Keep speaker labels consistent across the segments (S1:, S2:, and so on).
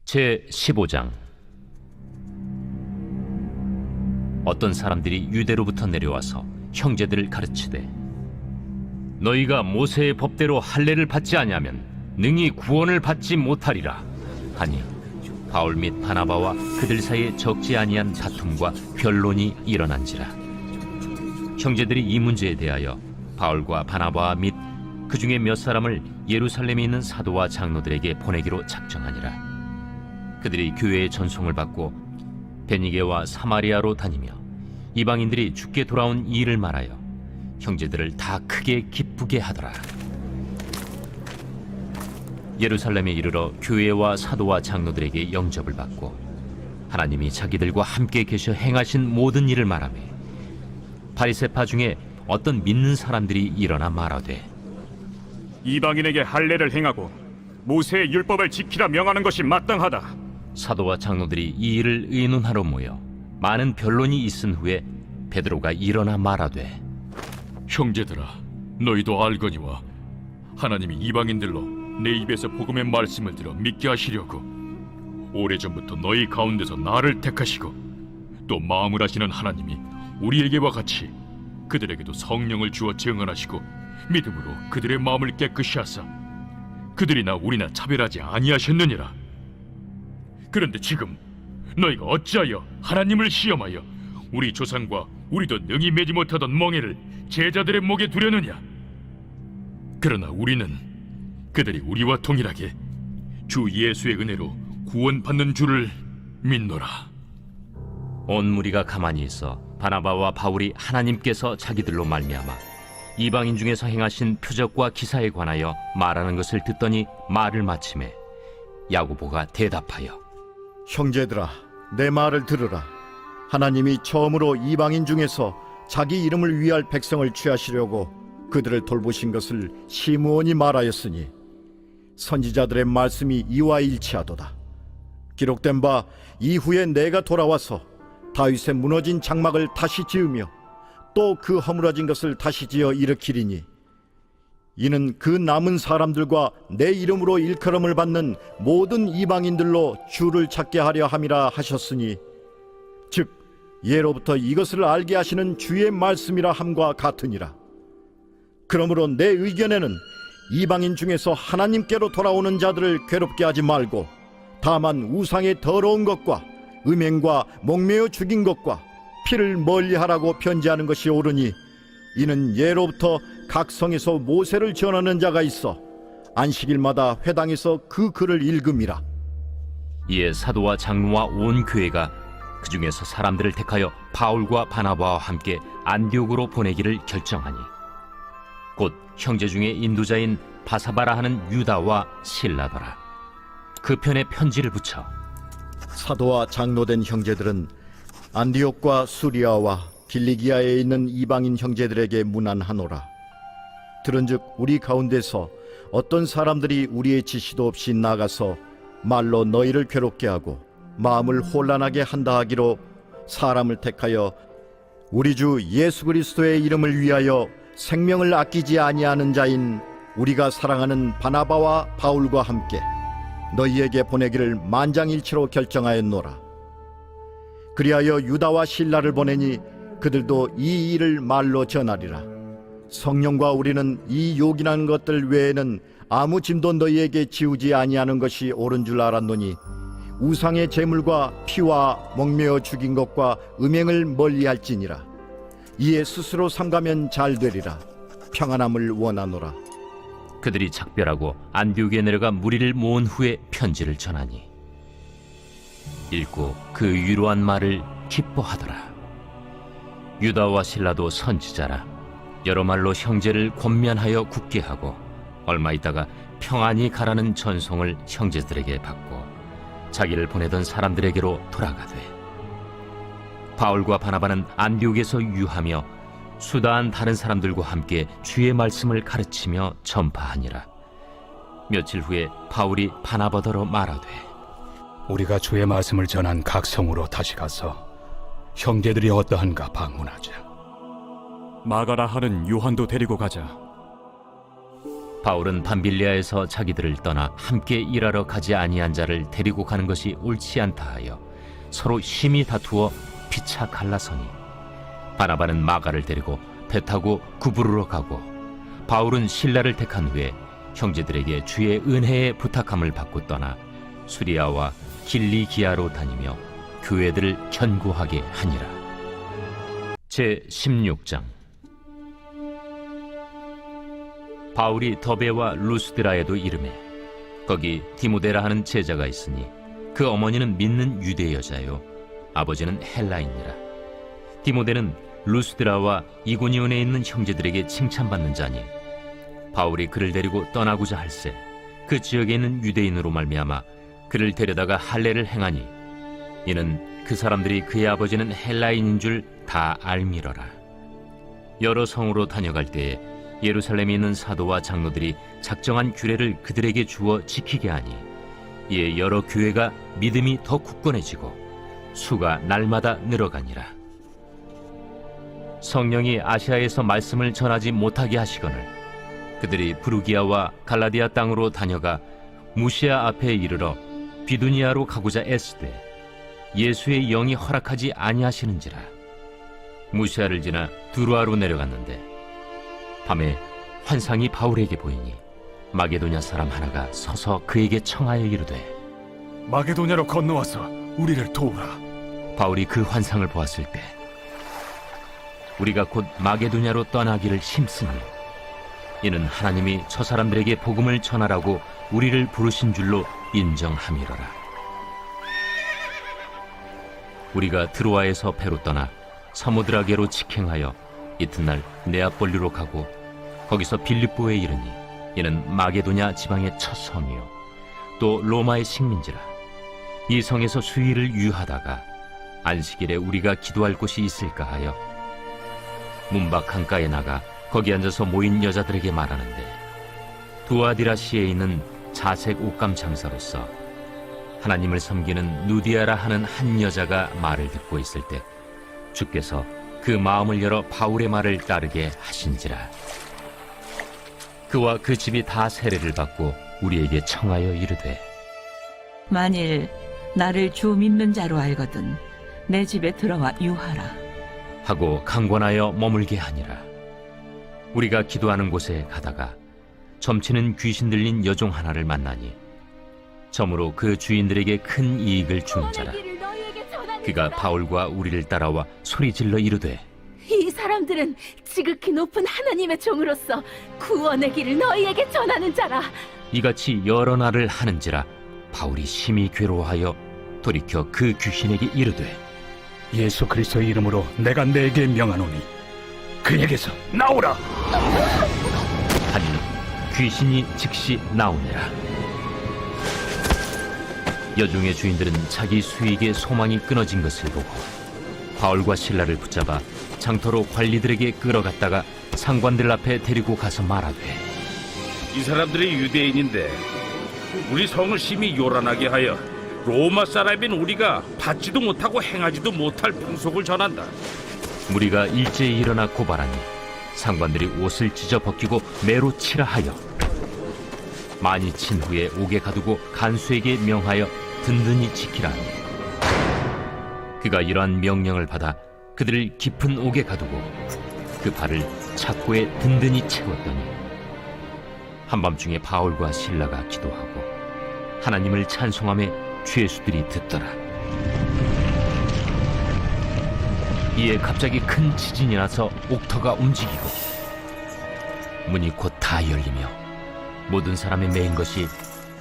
S1: 제15장. 어떤 사람들이 유대로부터 내려와서 형제들을 가르치되, 너희가 모세의 법대로 할례를 받지 아니하면 능히 구원을 받지 못하리라 하니, 바울 및 바나바와 그들 사이에 적지 아니한 다툼과 변론이 일어난지라. 형제들이 이 문제에 대하여 바울과 바나바 및 그 중에 몇 사람을 예루살렘에 있는 사도와 장로들에게 보내기로 작정하니라. 그들이 교회의 전송을 받고 베니게와 사마리아로 다니며 이방인들이 죽게 돌아온 이 일을 말하여 형제들을 다 크게 기쁘게 하더라. 예루살렘에 이르러 교회와 사도와 장로들에게 영접을 받고 하나님이 자기들과 함께 계셔 행하신 모든 일을 말하며, 바리새파 중에 어떤 믿는 사람들이 일어나 말하되,
S2: 이방인에게 할례를 행하고 모세의 율법을 지키라 명하는 것이 마땅하다.
S1: 사도와 장로들이 이 일을 의논하러 모여 많은 변론이 있은 후에 베드로가 일어나 말하되,
S3: 형제들아, 너희도 알거니와 하나님이 이방인들로 내 입에서 복음의 말씀을 들어 믿게 하시려고 오래전부터 너희 가운데서 나를 택하시고, 또 마음을 하시는 하나님이 우리에게와 같이 그들에게도 성령을 주어 증언하시고 믿음으로 그들의 마음을 깨끗이 하사 그들이나 우리나 차별하지 아니하셨느니라. 그런데 지금 너희가 어찌하여 하나님을 시험하여 우리 조상과 우리도 능히 매지 못하던 멍에를 제자들의 목에 두려느냐? 그러나 우리는 그들이 우리와 동일하게 주 예수의 은혜로 구원받는 줄을 믿노라.
S1: 온 무리가 가만히 있어 바나바와 바울이 하나님께서 자기들로 말미암아 이방인 중에서 행하신 표적과 기사에 관하여 말하는 것을 듣더니 말을 마치매 야고보가 대답하여,
S4: 형제들아, 내 말을 들으라. 하나님이 처음으로 이방인 중에서 자기 이름을 위할 백성을 취하시려고 그들을 돌보신 것을 시므온이 말하였으니 선지자들의 말씀이 이와 일치하도다. 기록된 바 이후에 내가 돌아와서 다윗의 무너진 장막을 다시 지으며 또 그 허물어진 것을 다시 지어 일으키리니, 이는 그 남은 사람들과 내 이름으로 일컬음을 받는 모든 이방인들로 주를 찾게 하려 함이라 하셨으니, 즉 예로부터 이것을 알게 하시는 주의 말씀이라 함과 같으니라. 그러므로 내 의견에는 이방인 중에서 하나님께로 돌아오는 자들을 괴롭게 하지 말고, 다만 우상의 더러운 것과 음행과 목매어 죽인 것과 피를 멀리하라고 편지하는 것이 옳으니, 이는 예로부터 각 성에서 모세를 전하는 자가 있어 안식일마다 회당에서 그 글을 읽음이라.
S1: 이에 사도와 장로와 온 교회가 그 중에서 사람들을 택하여 바울과 바나바와 함께 안디옥으로 보내기를 결정하니, 곧 형제 중에 인도자인 바사바라 하는 유다와 실라더라. 그 편에 편지를 붙여
S4: 사도와 장로된 형제들은 안디옥과 수리아와 길리기아에 있는 이방인 형제들에게 문안하노라. 들은즉 우리 가운데서 어떤 사람들이 우리의 지시도 없이 나가서 말로 너희를 괴롭게 하고 마음을 혼란하게 한다 하기로 사람을 택하여 우리 주 예수 그리스도의 이름을 위하여 생명을 아끼지 아니하는 자인 우리가 사랑하는 바나바와 바울과 함께 너희에게 보내기를 만장일치로 결정하였노라. 그리하여 유다와 실라를 보내니 그들도 이 일을 말로 전하리라. 성령과 우리는 이 요긴한 것들 외에는 아무 짐도 너희에게 지우지 아니하는 것이 옳은 줄 알았노니, 우상의 제물과 피와 목매어 죽인 것과 음행을 멀리할지니라. 이에 스스로 삼가면 잘 되리라. 평안함을 원하노라.
S1: 그들이 작별하고 안디옥에 내려가 무리를 모은 후에 편지를 전하니, 읽고 그 위로한 말을 기뻐하더라. 유다와 실라도 선지자라 여러 말로 형제를 권면하여 굳게 하고, 얼마 있다가 평안히 가라는 전송을 형제들에게 받고 자기를 보내던 사람들에게로 돌아가되, 바울과 바나바는 안디옥에서 유하며 수다한 다른 사람들과 함께 주의 말씀을 가르치며 전파하니라. 며칠 후에 바울이 바나바더러 말하되,
S5: 우리가 주의 말씀을 전한 각 성으로 다시 가서 형제들이 어떠한가 방문하자.
S2: 마가라 하는 요한도 데리고 가자.
S1: 바울은 밤빌리아에서 자기들을 떠나 함께 일하러 가지 아니한 자를 데리고 가는 것이 옳지 않다 하여 서로 심히 다투어 피차 갈라서니 바나바는 마가를 데리고 배 타고 구부르러 가고 바울은 실라를 택한 후에 형제들에게 주의 은혜에 부탁함을 받고 떠나 수리아와 길리기아로 다니며 교회들을 견고하게 하니라. 제 16장. 바울이 더베와 루스드라에도 이르매 거기 디모데라 하는 제자가 있으니 그 어머니는 믿는 유대 여자요 아버지는 헬라인이라. 디모데는 루스드라와 이고니온에 있는 형제들에게 칭찬받는 자니 바울이 그를 데리고 떠나고자 할세 그 지역에 있는 유대인으로 말미암아 그를 데려다가 할례를 행하니 이는 그 사람들이 그의 아버지는 헬라인인 줄 다 알미러라. 여러 성으로 다녀갈 때에 예루살렘에 있는 사도와 장로들이 작정한 규례를 그들에게 주어 지키게 하니 이에 여러 교회가 믿음이 더 굳건해지고 수가 날마다 늘어가니라. 성령이 아시아에서 말씀을 전하지 못하게 하시거늘 그들이 부르기아와 갈라디아 땅으로 다녀가 무시아 앞에 이르러 비두니아로 가고자 애쓰되 예수의 영이 허락하지 아니하시는지라. 무시아를 지나 두루아로 내려갔는데 밤에 환상이 바울에게 보이니 마게도냐 사람 하나가 서서 그에게 청하여 이르되
S2: 마게도냐로 건너와서 우리를 도우라.
S1: 바울이 그 환상을 보았을 때 우리가 곧 마게도냐로 떠나기를 힘쓰니 이는 하나님이 저 사람들에게 복음을 전하라고 우리를 부르신 줄로 인정함이로라. 우리가 드로아에서 배로 떠나 사모드라게로 직행하여 이튿날 네아폴리로 가고 거기서 빌립보에 이르니 이는 마게도냐 지방의 첫 성이요 또 로마의 식민지라. 이 성에서 수일을 유하다가 안식일에 우리가 기도할 곳이 있을까 하여 문밖 강가에 나가 거기 앉아서 모인 여자들에게 말하는데 두아디라시에 있는 자색 옷감 장사로서 하나님을 섬기는 누디아라 하는 한 여자가 말을 듣고 있을 때 주께서 그 마음을 열어 바울의 말을 따르게 하신지라. 그와 그 집이 다 세례를 받고 우리에게 청하여 이르되
S6: 만일 나를 주 믿는 자로 알거든 내 집에 들어와 유하라
S1: 하고 강권하여 머물게 하니라. 우리가 기도하는 곳에 가다가 점치는 귀신 들린 여종 하나를 만나니 점으로 그 주인들에게 큰 이익을 주는 자라. 그가 바울과 우리를 따라와 소리질러 이르되
S7: 이 사람들은 지극히 높은 하나님의 종으로서 구원의 길을 너희에게 전하는 자라.
S1: 이같이 여러 날을 하는지라 바울이 심히 괴로워하여 돌이켜 그 귀신에게 이르되
S5: 예수 그리스도의 이름으로 내가 내게 명하노니 그에게서 나오라.
S1: 하니 귀신이 즉시 나오니라. 여종의 주인들은 자기 수익의 소망이 끊어진 것을 보고 바울과 실라를 붙잡아 장터로 관리들에게 끌어갔다가 상관들 앞에 데리고 가서 말하되
S8: 이 사람들이 유대인인데 우리 성을 심히 요란하게 하여 로마 사람인 우리가 받지도 못하고 행하지도 못할 풍속을 전한다.
S1: 무리가 일제히 일어나 고발하니 상관들이 옷을 찢어 벗기고 매로 치라 하여 많이 친 후에 옥에 가두고 간수에게 명하여 든든히 지키라 하니 그가 이러한 명령을 받아 그들을 깊은 옥에 가두고 그 발을 착고에 든든히 채웠더니 한밤중에 바울과 실라가 기도하고 하나님을 찬송하며 죄수들이 듣더라. 이에 갑자기 큰 지진이 나서 옥터가 움직이고 문이 곧 다 열리며 모든 사람이 메인 것이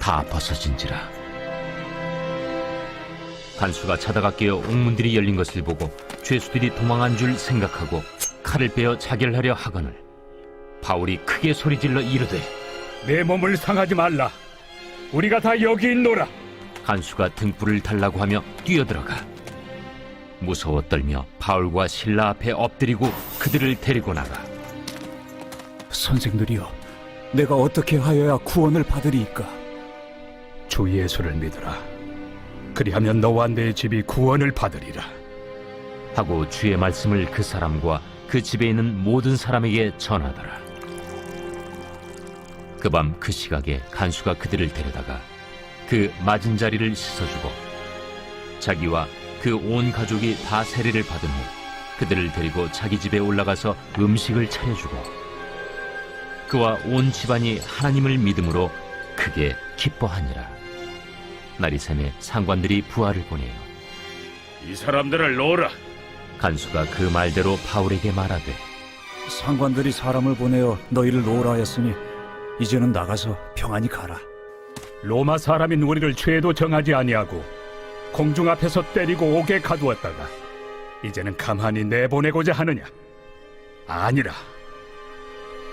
S1: 다 벗어진지라. 간수가 자다가 깨어 옥문들이 열린 것을 보고 죄수들이 도망한 줄 생각하고 칼을 빼어 자결하려 하거늘 바울이 크게 소리질러 이르되
S5: 내 몸을 상하지 말라. 우리가 다 여기 있노라.
S1: 간수가 등불을 달라고 하며 뛰어들어가 무서워 떨며 바울과 실라 앞에 엎드리고 그들을 데리고 나가
S9: 선생들이여, 내가 어떻게 하여야 구원을 받으리이까?
S5: 주 예수를 믿으라. 그리하면 너와 내 집이 구원을 받으리라.
S1: 하고 주의 말씀을 그 사람과 그 집에 있는 모든 사람에게 전하더라. 그 밤 그 시각에 간수가 그들을 데려다가 그 맞은 자리를 씻어주고 자기와 그 온 가족이 다 세례를 받은 후 그들을 데리고 자기 집에 올라가서 음식을 차려주고 그와 온 집안이 하나님을 믿음으로 크게 기뻐하니라. 날이 새매 상관들이 부하를 보내요.
S8: 이 사람들을 놓으라.
S1: 간수가 그 말대로 바울에게 말하되
S9: 상관들이 사람을 보내어 너희를 놓으라 했으니 이제는 나가서 평안히 가라.
S5: 로마 사람인 우리를 죄도 정하지 아니하고 공중 앞에서 때리고 옥에 가두었다가 이제는 가만히 내보내고자 하느냐? 아니라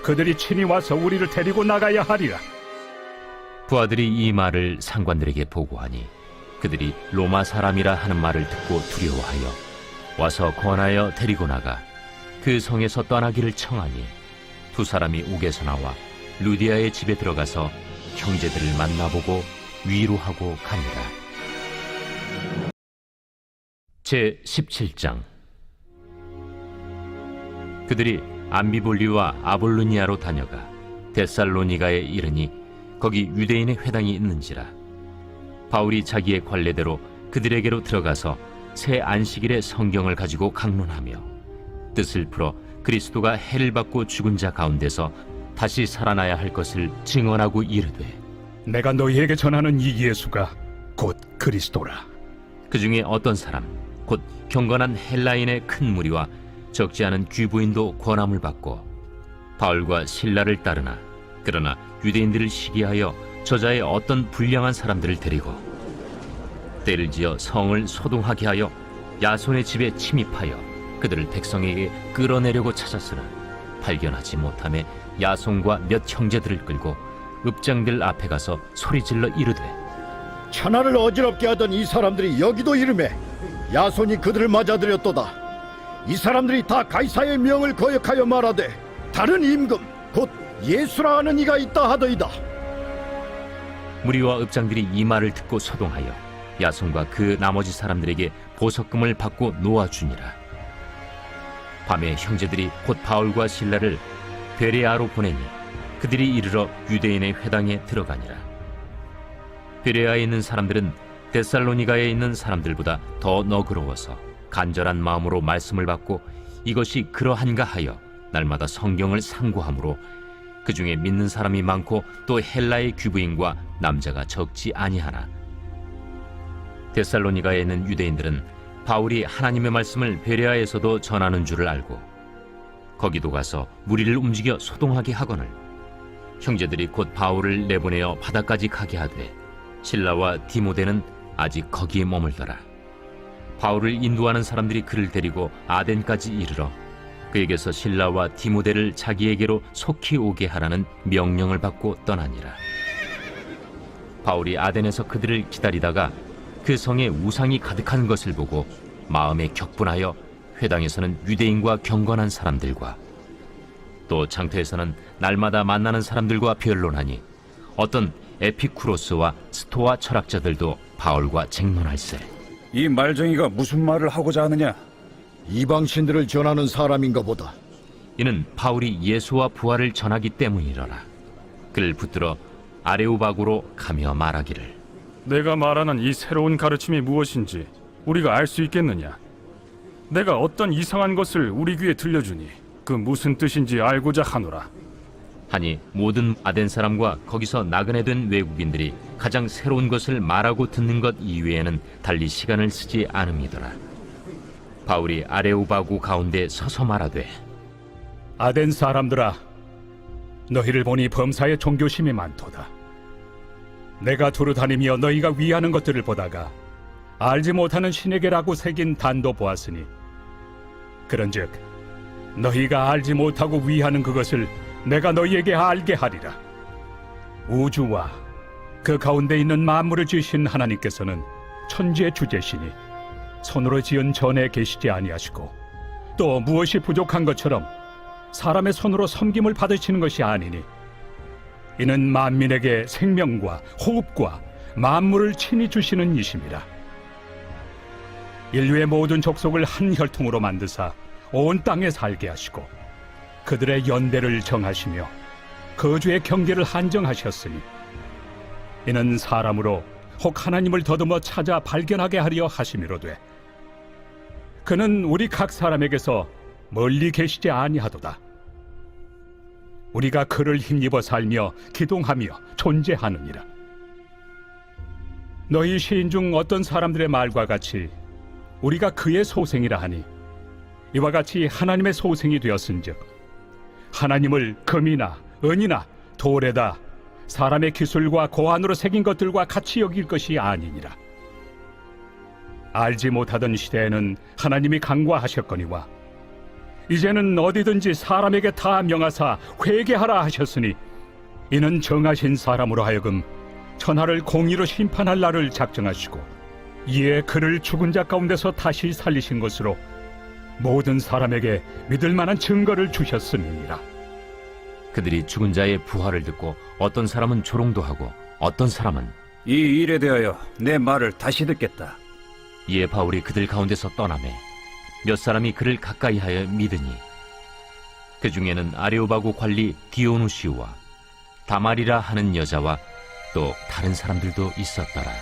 S5: 그들이 친히 와서 우리를 데리고 나가야 하리라.
S1: 부하들이 이 말을 상관들에게 보고하니 그들이 로마 사람이라 하는 말을 듣고 두려워하여 와서 권하여 데리고 나가 그 성에서 떠나기를 청하니 두 사람이 옥에서 나와 루디아의 집에 들어가서 형제들을 만나보고 위로하고 갑니다. 제 17장. 그들이 암비볼리와 아볼로니아로 다녀가 데살로니가에 이르니 거기 유대인의 회당이 있는지라. 바울이 자기의 관례대로 그들에게로 들어가서 새 안식일에 성경을 가지고 강론하며 뜻을 풀어 그리스도가 해를 받고 죽은 자 가운데서 다시 살아나야 할 것을 증언하고 이르되
S5: 내가 너희에게 전하는 이 예수가 곧 그리스도라.
S1: 그 중에 어떤 사람 곧 경건한 헬라인의 큰 무리와 적지 않은 귀부인도 권함을 받고 바울과 실라를 따르나 그러나 유대인들을 시기하여 저자의 어떤 불량한 사람들을 데리고 때를 지어 성을 소동하게 하여 야손의 집에 침입하여 그들을 백성에게 끌어내려고 찾았으나 발견하지 못하매 야손과 몇 형제들을 끌고 읍장들 앞에 가서 소리질러 이르되
S4: 천하를 어지럽게 하던 이 사람들이 여기도 이름에 야손이 그들을 맞아들였도다. 이 사람들이 다 가이사의 명을 거역하여 말하되 다른 임금 곧 예수라 하는 이가 있다 하더이다.
S1: 무리와 읍장들이 이 말을 듣고 소동하여 야손과 그 나머지 사람들에게 보석금을 받고 놓아주니라. 밤에 형제들이 곧 바울과 실라를 베레아로 보내니 그들이 이르러 유대인의 회당에 들어가니라. 베레아에 있는 사람들은 데살로니가에 있는 사람들보다 더 너그러워서 간절한 마음으로 말씀을 받고 이것이 그러한가 하여 날마다 성경을 상고하므로 그 중에 믿는 사람이 많고 또 헬라의 귀부인과 남자가 적지 아니하나 데살로니가에 있는 유대인들은 바울이 하나님의 말씀을 베레아에서도 전하는 줄을 알고 거기도 가서 무리를 움직여 소동하게 하거늘 형제들이 곧 바울을 내보내어 바다까지 가게 하되 실라와 디모데는 아직 거기에 머물더라. 바울을 인도하는 사람들이 그를 데리고 아덴까지 이르러 그에게서 실라와 디모데를 자기에게로 속히 오게 하라는 명령을 받고 떠나니라. 바울이 아덴에서 그들을 기다리다가 그 성에 우상이 가득한 것을 보고 마음에 격분하여 회당에서는 유대인과 경건한 사람들과 또 장터에서는 날마다 만나는 사람들과 변론하니 어떤 에피쿠로스와 스토아 철학자들도 바울과 쟁론할세.
S9: 이 말쟁이가 무슨 말을 하고자 하느냐?
S4: 이방신들을 전하는 사람인가 보다.
S1: 이는 바울이 예수와 부활을 전하기 때문이러라. 그를 붙들어 아레오바고로 가며 말하기를
S2: 내가 말하는 이 새로운 가르침이 무엇인지 우리가 알 수 있겠느냐? 내가 어떤 이상한 것을 우리 귀에 들려주니 그 무슨 뜻인지 알고자 하노라.
S1: 하니 모든 아덴 사람과 거기서 나그네 된 외국인들이 가장 새로운 것을 말하고 듣는 것 이외에는 달리 시간을 쓰지 않음이더라. 바울이 아레오바고 가운데 서서 말하되
S5: 아덴 사람들아, 너희를 보니 범사에 종교심이 많도다. 내가 두루 다니며 너희가 위하는 것들을 보다가 알지 못하는 신에게라고 새긴 단도 보았으니 그런즉 너희가 알지 못하고 위하는 그것을 내가 너희에게 알게 하리라. 우주와 그 가운데 있는 만물을 지으신 하나님께서는 천지의 주제시니 손으로 지은 전에 계시지 아니하시고 또 무엇이 부족한 것처럼 사람의 손으로 섬김을 받으시는 것이 아니니 이는 만민에게 생명과 호흡과 만물을 친히 주시는 이심이라. 인류의 모든 족속을 한 혈통으로 만드사 온 땅에 살게 하시고 그들의 연대를 정하시며 거주의 경계를 한정하셨으니 이는 사람으로 혹 하나님을 더듬어 찾아 발견하게 하려 하심이로되 그는 우리 각 사람에게서 멀리 계시지 아니하도다. 우리가 그를 힘입어 살며 기동하며 존재하느니라. 너희 시인 중 어떤 사람들의 말과 같이 우리가 그의 소생이라 하니 이와 같이 하나님의 소생이 되었은즉 하나님을 금이나 은이나 돌에다 사람의 기술과 고안으로 새긴 것들과 같이 여길 것이 아니니라. 알지 못하던 시대에는 하나님이 강구하셨거니와 이제는 어디든지 사람에게 다 명하사 회개하라 하셨으니 이는 정하신 사람으로 하여금 천하를 공의로 심판할 날을 작정하시고 이에 그를 죽은 자 가운데서 다시 살리신 것으로 모든 사람에게 믿을 만한 증거를 주셨음이니라.
S1: 그들이 죽은 자의 부활을 듣고 어떤 사람은 조롱도 하고 어떤 사람은
S9: 이 일에 대하여 내 말을 다시 듣겠다.
S1: 이에 바울이 그들 가운데서 떠나매 몇 사람이 그를 가까이하여 믿으니 그 중에는 아레오바고 관리 디오누시우와 다말이라 하는 여자와 또 다른 사람들도 있었더라.